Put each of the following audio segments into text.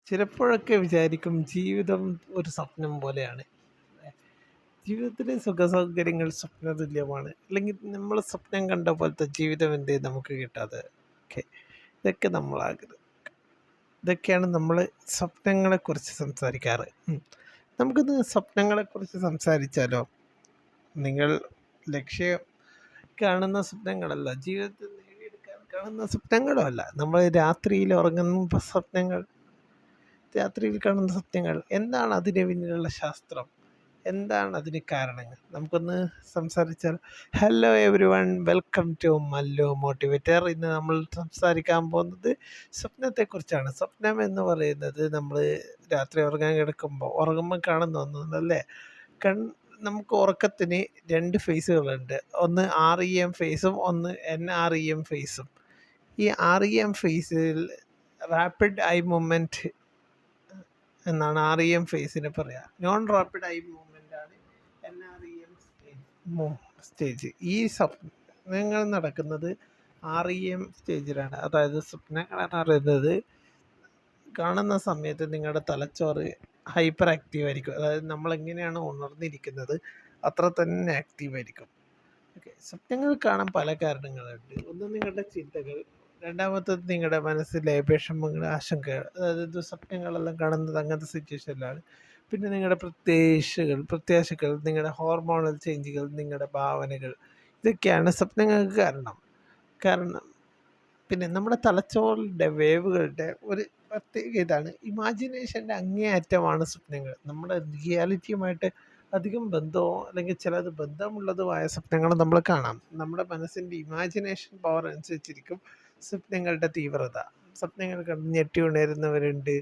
ചിലപ്പോഴൊക്കെ വിചാരിക്കും ജീവിതം ഒരു സ്വപ്നം പോലെയാണ്. ജീവിതത്തിലെ സുഖസൗകര്യങ്ങൾ സ്വപ്നതുല്യമാണ്. അല്ലെങ്കിൽ നമ്മൾ സ്വപ്നം കണ്ട പോലത്തെ ജീവിതം എന്തേ നമുക്ക് കിട്ടാതെ. ഓക്കെ, ഇതൊക്കെ ഇതൊക്കെയാണ് നമ്മൾ സ്വപ്നങ്ങളെക്കുറിച്ച് സംസാരിക്കാറ്. നമുക്കിന്ന് സ്വപ്നങ്ങളെക്കുറിച്ച് സംസാരിച്ചാലോ? നിങ്ങൾ ലക്ഷ്യം കാണുന്ന സ്വപ്നങ്ങളല്ല, ജീവിതത്തിൽ നേടിയെടുക്കാൻ കാണുന്ന സ്വപ്നങ്ങളും അല്ല, നമ്മൾ രാത്രിയിൽ ഉറങ്ങുന്ന രാത്രിയിൽ കാണുന്ന സ്വപ്നങ്ങൾ. എന്താണ് അതിന് പിന്നിലുള്ള ശാസ്ത്രം? എന്താണ് അതിന് കാരണങ്ങൾ? നമുക്കൊന്ന് സംസാരിച്ചാൽ. Hello everyone, welcome to Mallu motivator. ഇന്ന് നമ്മൾ സംസാരിക്കാൻ പോകുന്നത് സ്വപ്നത്തെക്കുറിച്ചാണ്. സ്വപ്നം എന്ന് പറയുന്നത് നമ്മൾ രാത്രി ഉറങ്ങുമ്പോൾ കാണുന്ന ഒന്നല്ലേ. നമുക്ക് ഉറക്കത്തിന് രണ്ട് ഫേസുകളുണ്ട്. ഒന്ന് REM ഫേസും ഒന്ന് NREM ഫേസും. ഈ REM ഫേസിൽ റാപ്പിഡ് ഐ മൂവ്മെൻറ്റ് എന്നാണ് REM ഫേസിനെ പറയുക. നോൺ റാപ്പിഡ് ഐ മൂവ്മെൻ്റ് ആണ് NREM സ്റ്റേജ്. ഈ സ്വപ്നങ്ങൾ നടക്കുന്നത് REM സ്റ്റേജിലാണ്. അതായത് സ്വപ്നങ്ങൾ എന്ന് പറയുന്നത് കാണുന്ന സമയത്ത് നിങ്ങളുടെ തലച്ചോറ് ഹൈപ്പർ ആക്റ്റീവ് ആയിരിക്കും. അതായത് നമ്മളെങ്ങനെയാണ് ഉണർന്നിരിക്കുന്നത് അത്ര തന്നെ ആക്റ്റീവ് ആയിരിക്കും. ഓക്കെ, സ്വപ്നങ്ങൾ കാണാൻ പല കാരണങ്ങളുണ്ട്. ഒന്ന് നിങ്ങളുടെ ചിന്തകൾ, രണ്ടാമത്തത് നിങ്ങളുടെ മനസ്സിലെ വിഷമങ്ങൾ, ആശങ്കകൾ. അതായത് സ്വപ്നങ്ങളെല്ലാം കാണുന്നത് അങ്ങനത്തെ സിറ്റുവേഷനിലാണ്. പിന്നെ നിങ്ങളുടെ പ്രത്യാശകൾ, നിങ്ങളുടെ ഹോർമോണൽ ചേഞ്ചുകൾ, നിങ്ങളുടെ ഭാവനകൾ, ഇതൊക്കെയാണ് സ്വപ്നങ്ങൾക്ക് കാരണം. പിന്നെ നമ്മുടെ തലച്ചോറിൻ്റെ വേവുകളുടെ ഒരു പ്രത്യേക ഇതാണ്. ഇമാജിനേഷൻ്റെ അങ്ങേയറ്റമാണ് സ്വപ്നങ്ങൾ. നമ്മുടെ റിയാലിറ്റിയുമായിട്ട് അധികം ബന്ധമോ അല്ലെങ്കിൽ ചിലത് ബന്ധമുള്ളതുമായ സ്വപ്നങ്ങൾ നമ്മൾ കാണാം. നമ്മുടെ മനസ്സിൻ്റെ ഇമാജിനേഷൻ പവർ അനുസരിച്ചിരിക്കും സ്വപ്നങ്ങളുടെ തീവ്രത. സ്വപ്നങ്ങൾ കണ്ട് ഞെട്ടി ഉണരുന്നവരുണ്ട്,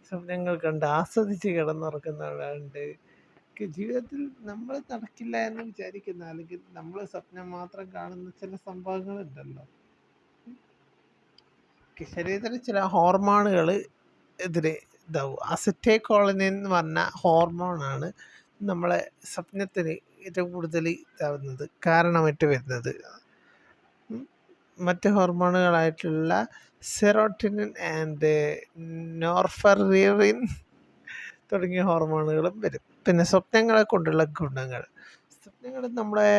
സ്വപ്നങ്ങൾ കണ്ട് ആസ്വദിച്ച് കിടന്നുറക്കുന്നവരുണ്ട്. ജീവിതത്തിൽ നമ്മൾ നടക്കില്ല എന്ന് വിചാരിക്കുന്ന, അല്ലെങ്കിൽ നമ്മൾ സ്വപ്നം മാത്രം കാണുന്ന ചില സംഭവങ്ങളുണ്ടല്ലോ. ശരീരത്തിൽ ചില ഹോർമോണുകൾ ഇതാവും. അസറ്റൈക്കോളിൻ എന്ന് പറഞ്ഞ ഹോർമോണാണ് നമ്മളെ സ്വപ്നത്തിന് ഏറ്റവും കൂടുതൽ കാരണമായിട്ട് വരുന്നത്. മറ്റ് ഹോർമോണുകളായിട്ടുള്ള സെറോട്ടിനിൻ ആൻഡ് നോർഫെറിൻ തുടങ്ങിയ ഹോർമോണുകളും വരും. പിന്നെ സ്വപ്നങ്ങളെ കൊണ്ടുള്ള ഗുണങ്ങൾ. സ്വപ്നങ്ങൾ നമ്മളെ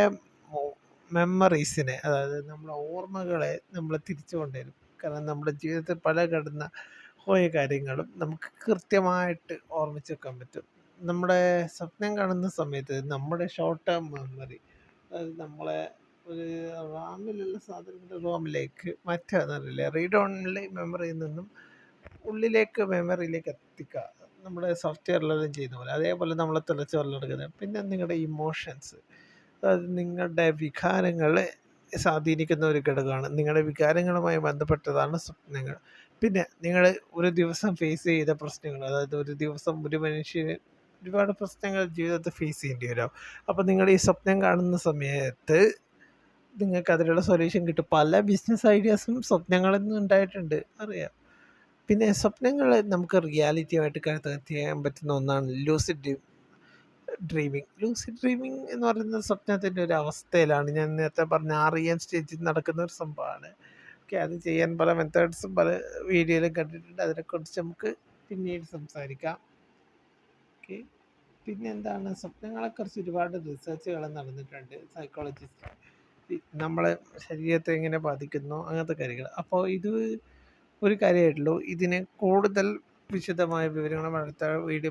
മെമ്മറീസിനെ, അതായത് നമ്മളെ ഓർമ്മകളെ നമ്മൾ തിരിച്ചു കൊണ്ടുവരും. കാരണം നമ്മുടെ ജീവിതത്തിൽ പോയ കാര്യങ്ങളും നമുക്ക് കൃത്യമായിട്ട് ഓർമ്മിച്ച് വെക്കാൻ പറ്റും. നമ്മുടെ സ്വപ്നം കാണുന്ന സമയത്ത് നമ്മുടെ ഷോർട്ട് ടേം മെമ്മറി, അതായത് നമ്മളെ ഒരു റാമിലുള്ള സാധനങ്ങളുടെ റോമിലേക്ക് മാറ്റാന്നറിയില്ല, റീഡ് ഓൺലി മെമ്മറിയിൽ നിന്നും മെമ്മറിയിലേക്ക് എത്തിക്കുക. നമ്മുടെ സോഫ്റ്റ്വെയറിലെല്ലാം ചെയ്യുന്ന പോലെ, അതേപോലെ നമ്മളെ തലച്ചോറിലെടുക്കുന്നത്. പിന്നെ നിങ്ങളുടെ ഇമോഷൻസ്, അതായത് നിങ്ങളുടെ വികാരങ്ങളെ സ്വാധീനിക്കുന്ന ഒരു ഘടകമാണ്. നിങ്ങളുടെ വികാരങ്ങളുമായി ബന്ധപ്പെട്ടതാണ് സ്വപ്നങ്ങൾ. പിന്നെ നിങ്ങൾ ഒരു ദിവസം ഫേസ് ചെയ്ത പ്രശ്നങ്ങൾ, അതായത് ഒരു ദിവസം ഒരു മനുഷ്യന് ഒരുപാട് പ്രശ്നങ്ങൾ ജീവിതത്തിൽ ഫേസ് ചെയ്യേണ്ടി വരും. അപ്പോൾ നിങ്ങൾ ഈ സ്വപ്നം കാണുന്ന സമയത്ത് നിങ്ങൾക്ക് അതിനുള്ള സൊല്യൂഷൻ കിട്ടും. പല ബിസിനസ് ഐഡിയാസും സ്വപ്നങ്ങളിൽ നിന്ന് ഉണ്ടായിട്ടുണ്ട്, അറിയാം. പിന്നെ സ്വപ്നങ്ങൾ നമുക്ക് റിയാലിറ്റിയുമായിട്ട് കണക്ട് ചെയ്യാൻ പറ്റുന്ന ഒന്നാണ് ലൂസിഡ് ഡ്രീമിങ് എന്ന് പറയുന്നത് സ്വപ്നത്തിൻ്റെ ഒരു അവസ്ഥയിലാണ്. ഞാൻ നേരത്തെ പറഞ്ഞ REM സ്റ്റേജിൽ നടക്കുന്ന ഒരു സംഭവമാണ്. ഓക്കെ, അത് ചെയ്യാൻ പല മെത്തേഡ്സും പല വീഡിയോയിലും കണ്ടിട്ടുണ്ട്. അതിനെക്കുറിച്ച് നമുക്ക് പിന്നീട് സംസാരിക്കാം. ഓക്കെ, പിന്നെ എന്താണ്, സ്വപ്നങ്ങളെക്കുറിച്ച് ഒരുപാട് റിസർച്ചുകൾ നടന്നിട്ടുണ്ട്. സൈക്കോളജിസ്റ്റ് നമ്മളെ ശരീരത്തെ എങ്ങനെ ബാധിക്കുന്നു, അങ്ങനത്തെ കാര്യങ്ങൾ. അപ്പോൾ ഇത് ഒരു കാര്യമായിട്ടുള്ളൂ. ഇതിനെ കൂടുതൽ വിശദമായ വിവരങ്ങളും അടുത്ത വീഡിയോ